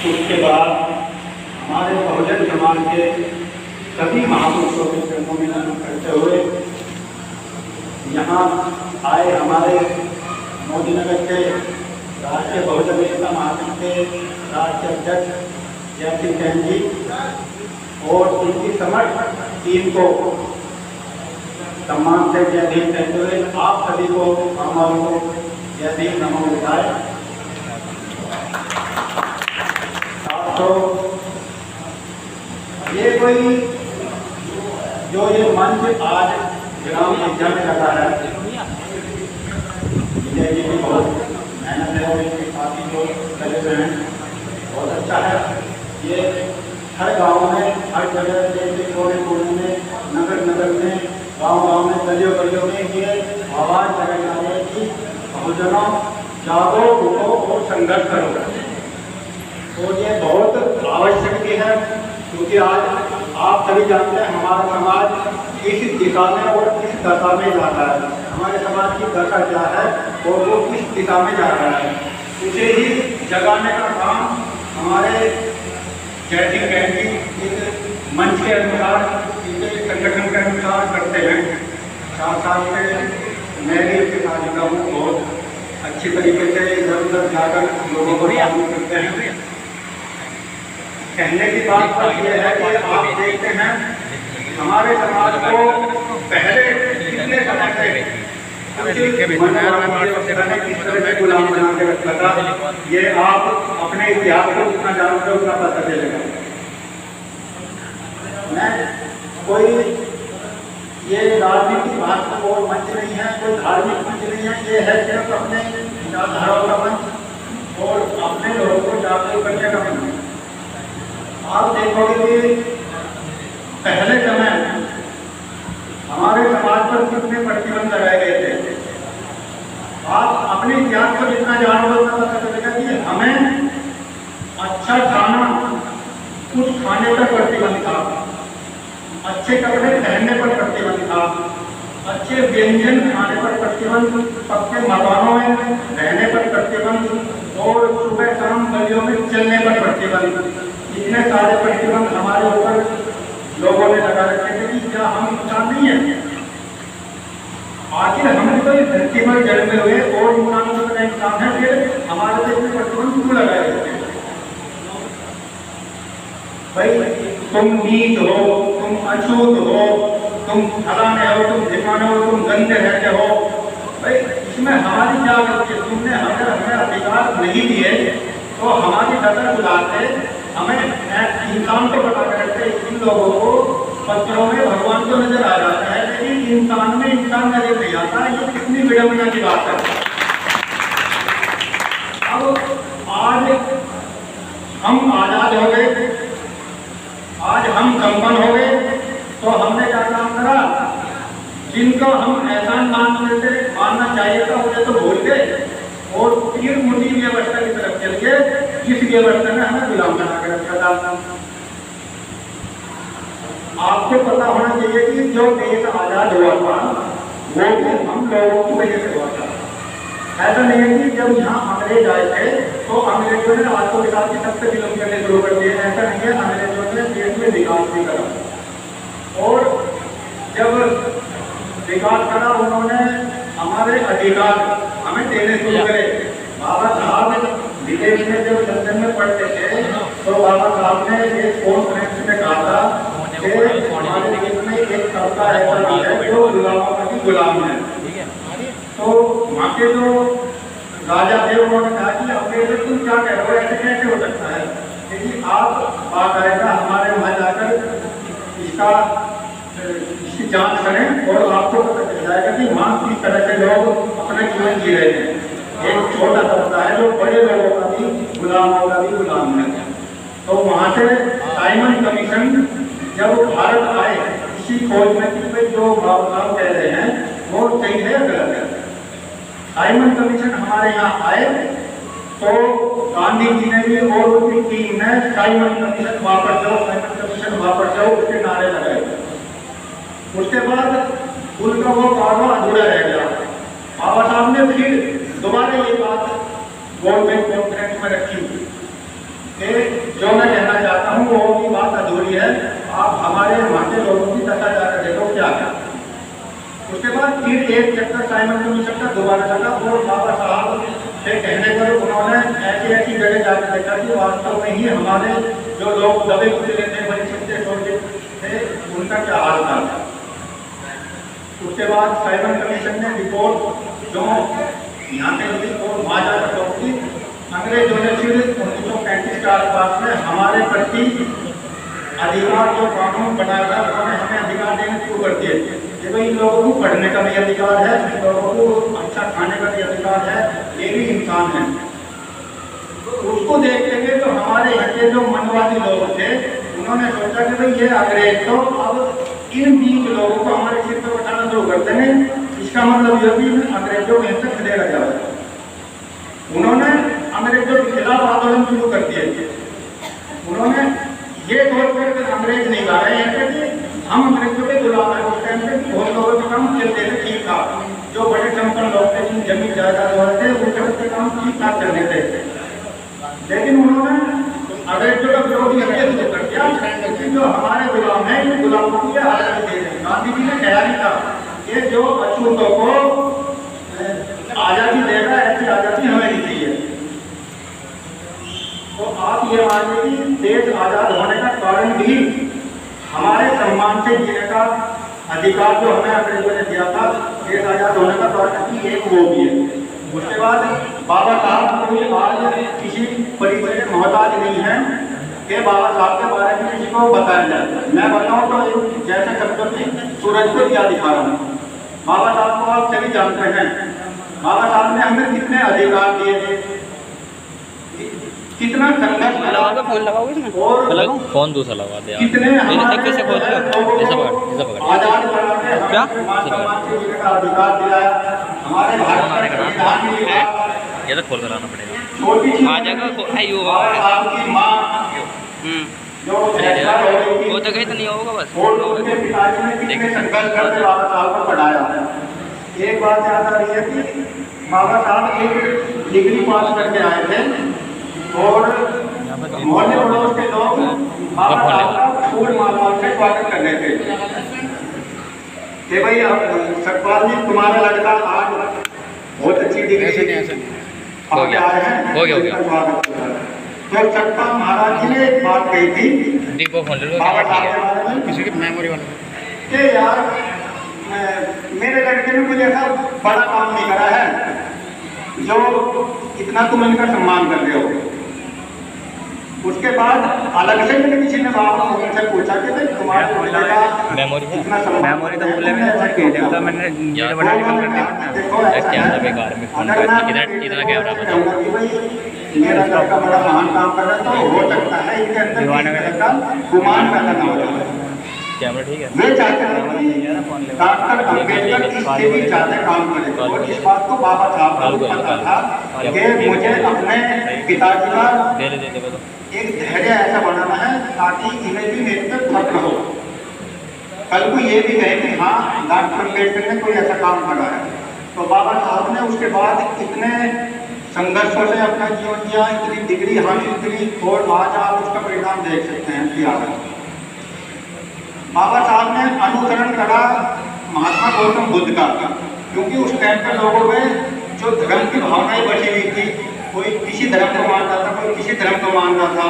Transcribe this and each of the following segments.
उसके बाद हमारे बहुजन समाज के सभी महापुरुषों के चरणों में नमन करते हुए यहाँ आए हमारे मोदीनगर के राष्ट्रीय बहुजन एकता महासंघ के राष्ट्रीय अध्यक्ष जय सिंह कैन जी और उनकी समस्त टीम को सम्मान से जय भीम कहते हुए आप सभी को हमारों को जय भीम नमो बुद्धाय। तो ये कोई जो ये मंच आज ग्राम विद्या में लगा है, विजय जी की बहुत मेहनत है और इनके साथी जो लगे हुए हैं बहुत अच्छा है। ये हर गांव में हर जगह से कोने कोने में नगर नगर में गांव में गलियों गलियों में ये आवाज लगाई जा रही है कि बहुजनों जागो उठो और संघर्ष करो। तो ये बहुत आवश्यक भी है क्योंकि आज आप सभी जानते हैं हमारा समाज किस दिशा में और किस दशा में जा रहा है। हमारे समाज की दशा क्या है और वो किस दिशा में जा रहा है, उसे ही जगाने का काम हमारे जय सिंह कैन जी इस मंच के अनुसार, इस संगठन के अनुसार करते हैं। साथ साथ में मैं भी इसके साथ जुड़ा हूँ, बहुत अच्छी तरीके से इधर उधर जाकर लोगों को जागरूक करते हैं। कहने की बात तो यह है कि आप देखते हैं हमारे समाज को पहले कितने समय से किस तरह से गुलाम बना के रखा था, ये आप अपने इतिहास को जितना जानते हो उतना पता चलेगा। मैं कोई ये राजनीतिक भाषण और मंच नहीं है, कोई धार्मिक मंच नहीं है, ये है सिर्फ अपने विचारधाराओं का मंच और अपने लोगों को जागरूक करने का मंच। आप देखोगे कि पहले समय हमारे समाज पर कितने प्रतिबंध लगाए गए थे। आप अपने इतिहास को जितना जानोगे उतना पता चलेगा कि हमें अच्छा खाना, कुछ खाने पर प्रतिबंध था, अच्छे कपड़े पहनने पर प्रतिबंध था, अच्छे व्यंजन खाने पर प्रतिबंध, पक्के मकानों में रहने पर प्रतिबंध और सुबह शाम गलियों में चलने पर प्रतिबंध। इतने सारे प्रतिबंध हमारे ऊपर लोगों ने लगा रखे थे कि क्या हम इंसान नहीं है? आखिर हम तो इस धरती पर जन्मे हुए और इंसानों का इंसान है, फिर हमारे पे प्रतिबंध क्यों लगाए जाते हैं? भाई तुम नीच हो, तुम अछूत हो, तुम फलाने हो, तुम ढिकाने हो, तुम गंदे रहते हो। भाई इसमें हमारी क्या गलती? तुमने हमें अधिकार नहीं दिए तो हमारी नजर बुलाते, हमें इंसान को बता कर रखते। इन लोगों को पत्थरों में भगवान को नजर आ जाता है लेकिन इंसान में इंसान नजर नहीं आता। ये कितनी विडंबना की बात है। अब आज हम आजाद हो गए, आज हम संपन्न हो गए, तो हमने क्या काम करा? जिनको हम एहसान मानना चाहिए था उन्हें तो भूल गए और फिर मुझी व्यवस्था की तरफ चल गए जिस व्यवस्था ने हमें गुलाम बना कर रखा था। आपको पता होना चाहिए कि जो देश आजाद हुआ था वो भी हम लोगों की वजह से हुआ था। ऐसा नहीं है कि जब यहाँ अंग्रेज आए थे तो अंग्रेजों ने आत्मविश्वास की सबसे विलंब करने शुरू कर दिए। ऐसा नहीं है, अंग्रेजों ने देश में विकास भी करा और जब विकास करा उन्होंने हमारे अधिकार हमें देने शुरू करे। बाबा साहब विदेश में जब लंदन में पढ़ते थे तो बाबा साहब ने एक कॉन्फ्रेंस में कहा था कि हमारे देश में एक तबका ऐसा है जो गुलामों का भी गुलाम है। तो वहाँ के जो राजा थे उन्होंने कहा कि अंग्रेजों तुम क्या कह रहे हो, ऐसे कैसे हो सकता है? क्योंकि आप बाकायदा हमारे वहाँ जाकर इसकी जांच करें और आपको पता चल जाएगा कि वहाँ किस तरह से लोग अपना जीवन जी रहे हैं। एक छोटा तबका है जो बड़े लोगों का भी गुलामों का भी गुलाम है। तो वहाँ से साइमन कमीशन जब भारत आए इसी खोज में कि जो बाबू कह रहे हैं वो सही है गलत है। साइमन कमीशन हमारे यहाँ आए तो गांधी जी ने भी और उनकी टीम ने साइमन कमीशन वापस जाओ, साइमन कमीशन वापस जाओ उसके नारे लगाए। उसके बाद उनका वो कार्य अधूरा रह गया। बाबा साहब ने फिर दोबारा ये बात गवर्नमेंट कॉन्फ्रेंस में रखी जो मैं कहना चाहता हूँ वो की बात अधूरी है। आप हमारे वहाँ के लोगों की दशा जाकर देखो क्या क्या। उसके बाद फिर एक चक्कर साइमन कमीशन का दोबारा चला और बाबा साहब से कहने पर उन्होंने ऐसी ऐसी जगह जाकर देखा कि वास्तव में ही हमारे जो लोग दबे कुचले थे, वंचित थे, उनका क्या हाल था। उसके बाद साइमन कमीशन ने रिपोर्ट जो यहाँ पे ली और वहाँ जाकर पहुँची। अंग्रेजों ने फिर 1935 के आसपास में हमारे प्रति अधिकार जो कानून बनाया था उन्होंने हमें अधिकार देने शुरू कर दिए कि भाई इन लोगों को पढ़ने का भी अधिकार है, इन लोगों को अच्छा खाने का भी अधिकार है, ये भी इंसान है। उसको देखते हुए तो हमारे यहाँ के जो मनवादी लोग थे उन्होंने सोचा कि भाई ये अंग्रेज तो अब इन 20 लोगों को हमारे सिर पर उठाना शुरू करते हैं, इसका मतलब यह भी अंग्रेजों को हिंसा खदेड़ा जाए। उन्होंने अंग्रेजों के खिलाफ आंदोलन शुरू कर दिए। उन्होंने ये सोचकर अंग्रेज नहीं गा रहे हैं कि हम अंग्रेजों के गुलाम हैं। उस टाइम पे बहुत लोगों के काम चलते थे ठीक ठाक, जो बड़े संपन्न लोग थे, जिन जमीन जायदाद वाले थे, उनके काम ठीक ठाक चलते थे। लेकिन उन्होंने अंग्रेजों का विरोध इसलिए शुरू कर दिया क्योंकि जो हमारे गुलाम हैं इन गुलामों को आजादी दे रहे। गांधी जी ने कहा नहीं था कि जो अछूतों को आजादी देगा, ऐसी आजादी हमें नहीं चाहिए। तो आप ये मान लीजिए कि देश आजाद होने का कारण भी हमारे सम्मान से जीने का अधिकार जो हमें अंग्रेजों ने दिया था, देश आजाद होने का कारण भी एक वो भी है। उसके बाद बाबा साहब कोई आज किसी परिचय के मोहताज नहीं है कि बाबा साहब के बारे में किसी को बताया जाए। मैं बताऊं तो जैसे शब्दों की सूरज को दिया दिखा रहा हूँ। बाबा साहब को आप सभी जानते हैं। बाबा साहब ने हमें कितने अधिकार दिए, कितना संघर्ष फोन लगाओ इसमें और फोन दूसरा लगा दे कितने कैसे खोल आजाद कराने क्या अधिकार दिलाया हमारे भारत ये तो खोल कर आना पड़ेगा। छोटी आ जाएगा आपकी माँ जो वो तो कहीं तो नहीं होगा बस। और उनके पिताजी ने कितने संघर्ष करके बाबा साहब को पढ़ाया। एक बात याद आ रही है कि बाबा साहब एक डिग्री पास करके आए थे और मोहल्ले पड़ोस के लोग बाबा साहब का फूल माल से स्वागत कर रहे थे कि भाई सतपाल जी तुम्हारा लड़का आज बहुत अच्छी डिग्री हो गया हो गया तो सत्ता महाराज जी ने एक बात कही थी दीपो फोन ले लो बाबा साहब के बारे में किसी की मेमोरी वाला कि यार मेरे लड़के ने मुझे ऐसा बड़ा काम नहीं करा है जो इतना तुम इनका सम्मान कर रहे हो। उसके बाद अलग से मैंने किसी ने बाबा से पूछा कि भाई तुम्हारे लड़का मेमोरी मेमोरी तो बोले मैंने ये बड़ा निकल कर दिया क्या था बेकार में फोन इतना क्या रहा बताओ। मेरा लड़का बड़ा महान काम कर रहा है तो हो सकता है इनके अंदर गुमान पैदा ना हो जाए। कैमरा ठीक है। वे चाहते हैं कि डॉक्टर अम्बेडकर इससे भी ज़्यादा काम करें और इस बात को बाबा साहब को पता था कि मुझे अपने पिताजी का एक धैर्य ऐसा बनाना है ताकि इन्हें भी मेरे पे फर्क हो। कल को ये भी कहे कि हाँ डॉक्टर अम्बेडकर ने कोई ऐसा काम करा है। तो बाबा साहब ने उसके बाद इतने संघर्षों से अपना जीवन जिया, इतनी डिग्री हासिल करी और आज आप उसका परिणाम देख सकते हैं कि बाबा साहब ने अनुसरण करा महात्मा गौतम बुद्ध का, क्योंकि उस टाइम पर लोगों में जो धर्म की भावनाएं बची हुई थी, कोई किसी धर्म को मानता था, कोई किसी धर्म को मानता था।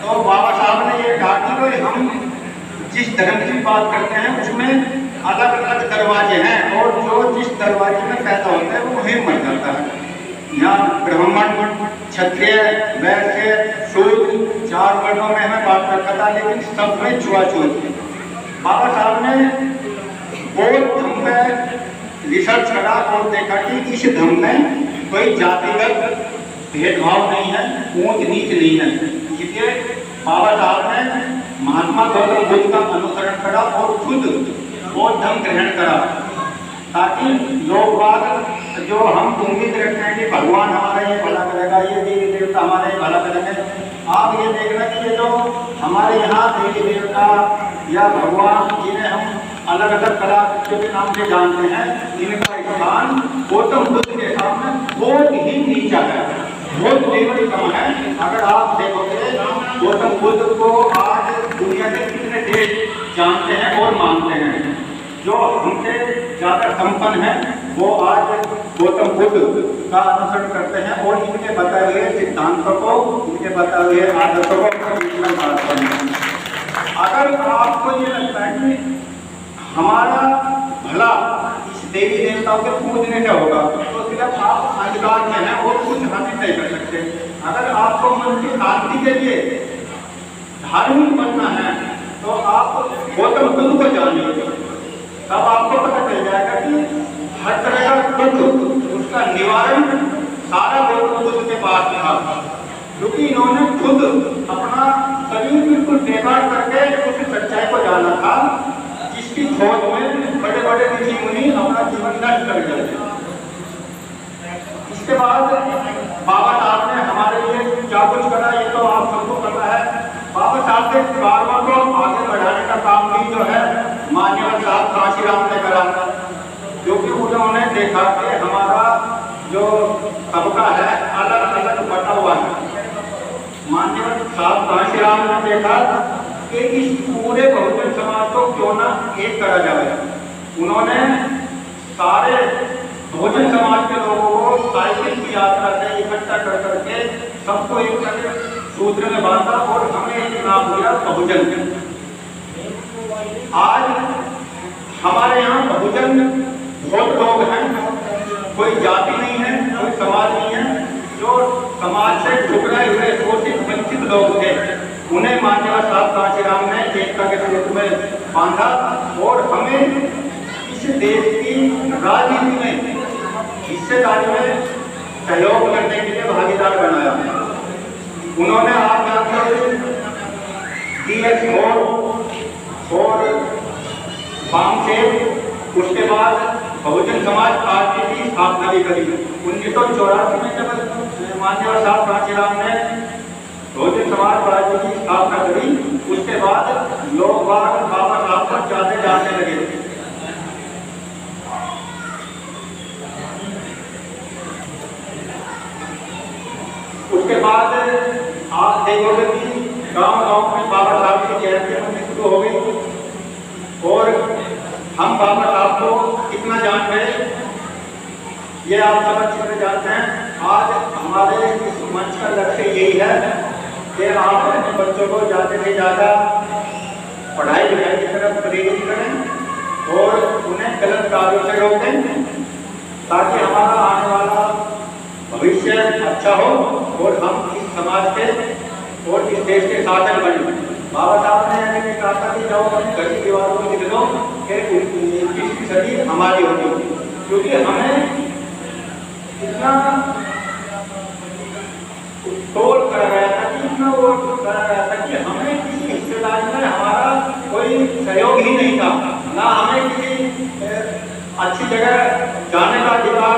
तो बाबा साहब ने ये कहा कि हम जिस धर्म की बात करते हैं उसमें अलग अलग दरवाजे हैं और जो जिस दरवाजे में पैदा होता है वो वहीं मर जाता है। यहाँ ब्राह्मण, क्षत्रिय, वैश्य, शूद्र 4 वर्णों में हमें बात रखा था, लेकिन सब में छुआछूत। बाबा साहब ने बौद्ध धर्म में रिसर्च करा और देखा कि इस धर्म में कोई जातिगत भेदभाव नहीं है, ऊंच नीच नहीं है। इसलिए बाबा साहब ने महात्मा गौतम बुद्ध का अनुसरण करा और खुद बौद्ध धर्म ग्रहण करा, ताकि लोग बात जो हम उम्मीद रखते हैं कि भगवान हमारा ये भला करेगा, ये देवी देवता हमारा ये भला करेंगे। आप ये देखना कि ये जो हमारे यहाँ देवी देवता या भगवान जिन्हें हम अलग अलग कलाकृतियों के नाम से जानते हैं, इनका स्थान गौतम बुद्ध के सामने बहुत ही नीचा है, बहुत लेवल कम है। अगर आप देखोगे जानते हैं और मानते हैं। जो हमसे ज़्यादा संपन्न है वो आज गौतम बुद्ध का अनुसरण करते हैं और इनके बताए हुए सिद्धांतों को, इनके बताए हुए आदर्शों को जीवन पाते हैं। अगर आपको ये लगता है कि हमारा भला इस देवी देवताओं के पूजने का होगा तो सिर्फ आप अंधकार में हैं और कुछ हासिल नहीं कर सकते। अगर आपको मन की शांति के लिए धार्मिक बनना है तो आप गौतम बुद्ध को जानिए, तब आपको पता चल जाएगा कि हर तरह का दुख उसका निवारण सारा गौतम बुद्ध के पास था, क्योंकि इन्होंने खुद अपना शरीर बिल्कुल बेकार करके उस सच्चाई को जाना था जिसकी खोज में बड़े बड़े ऋषि मुनि अपना जीवन नष्ट कर गए। इसके बाद बाबा साहब ने हमारे लिए क्या कुछ करा ये तो आप सबको पता है। बाबा साहब के कारवा को आगे बढ़ाने का काम भी जो है मान्यवर साहब काशीराम ने करा, क्योंकि उन्होंने देखा कि हमारा जो तबका है अलग अलग बटा हुआ है। मान्यवर साहब काशीराम ने देखा कि इस पूरे बहुजन समाज को क्यों ना एक करा जाए। उन्होंने सारे बहुजन समाज के लोगों को साइकिल की यात्रा से इकट्ठा कर करके सबको एक सूत्र में बांधा और हमें एक नाम दिया बहुजन। आज हमारे यहाँ बहुजन बहुत लोग हैं, कोई जाति नहीं है, कोई समाज नहीं है। जो समाज से ठुकराए हुए शोषित वंचित लोग थे उन्हें मान्यवर साहब काशीराम ने एकता के सूत्र में बांधा और हमें इस देश की राजनीति में हिस्सेदारी में सहयोग करने के लिए भागीदार बनाया। उन्होंने आप जानते DX और बामसेन, उसके बाद बहुजन समाज पार्टी की स्थापना भी करी। 1984 में जब मान्यवर साहब काशीराम ने बहुजन समाज पार्टी की स्थापना करी, उसके बाद लोग बाबा साहब पर जाते जाने लगे। उसके बाद आप देखोगे कि गांव-गांव में बाबा साहब की जयंती होनी शुरू हो गई और हम बाबा साहब को कितना जान गए ये आप सब अच्छे से जानते हैं। आज हमारे इस मंच का लक्ष्य यही है कि आप अपने बच्चों को ज़्यादा से ज़्यादा पढ़ाई लिखाई की तरफ प्रेरित करें और उन्हें गलत कार्यों से रोकें, ताकि हमारा आने वाला भविष्य अच्छा हो और हम इस समाज के और इस देश के शासन बने। बाबा साहब ने हमें कहा था कि जाओ अपने घर की दीवारों को लिख दो कि 21वीं सदी हमारी होगी, क्योंकि हमें इतना तोड़ करा गया था कि इतना वो करा गया था कि हमें किसी हिस्सेदारी में हमारा कोई सहयोग ही नहीं था, ना हमें किसी अच्छी जगह जाने का अधिकार,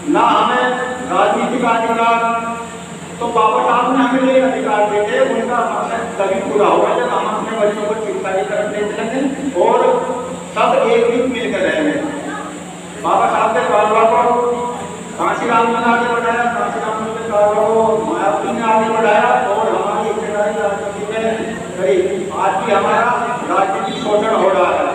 ना हमें राजनीति का अधिकार। तो बाबा साहब ने हमें ये अधिकार देते, उनका मकसद तभी पूरा होगा जब हम अपने बच्चों को शिक्षा की तरफ देते रहेंगे और सब एक मिलकर रहेंगे। बाबा साहब के कारवा को काशीराम ने आगे बढ़ाया, काशीराम ने कारवा को मायावती ने आगे बढ़ाया और हमारी हिस्सेदारी राजनीति में करी। आज भी हमारा राजनीतिक शोषण हो रहा है।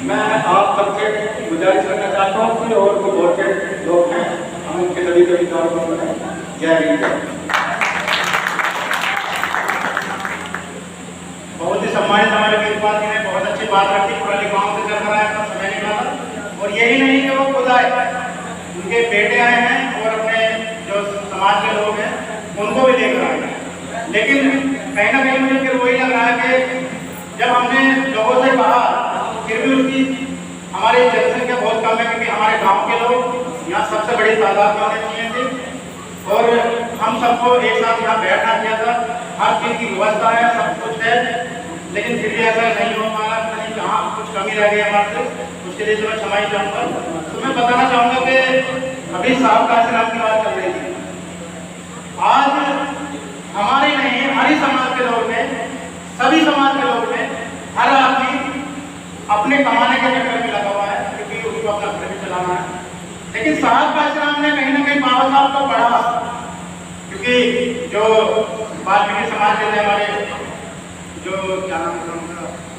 मैं आप सबसे गुजारिश करना चाहता हूँ कि और को बहुत से लोग हैं, हम उनके सभी को विचारों को बनाएं। जय हिंद। बहुत ही सम्मानित हमारे वीरपाल जी ने बहुत अच्छी बात रखी, पूरा गाँव से चल रहा है, अपना समय निकाला। और यही नहीं कि वो खुद आए, उनके बेटे आए हैं और अपने जो समाज के लोग हैं उनको भी देख रहे हैं। लेकिन कहीं ना कहीं मुझे फिर वही लग रहा है कि जब हमने लोगों से कहा फिर भी उसकी हमारी जनसंख्या बहुत कम है, क्योंकि हमारे गांव के लोग यहाँ सबसे बड़ी तादाद में होने चाहिए थे और हम सबको एक साथ यहाँ बैठना किया था। हर चीज़ की व्यवस्था है, सब कुछ है, लेकिन फिर भी ऐसा नहीं हो पाया। कहीं जहाँ कुछ कमी रह गई हमारे से, उसके लिए मैं क्षमा चाहूँगा। तो मैं बताना चाहूँगा कि अभी साहब काशीराम की बात चल रही थी। आज हमारे नहीं, हर समाज के लोग में, सभी समाज के लोग में हर आदमी अपने कमाने के चक्कर में लगा हुआ है, क्योंकि उसको अपना घर भी चलाना है। लेकिन साहब काशीराम ने कहीं ना कहीं बाबा साहब को पढ़ा, क्योंकि जो वाल्मीकि समाज के थे हमारे जो क्या नाम था उनका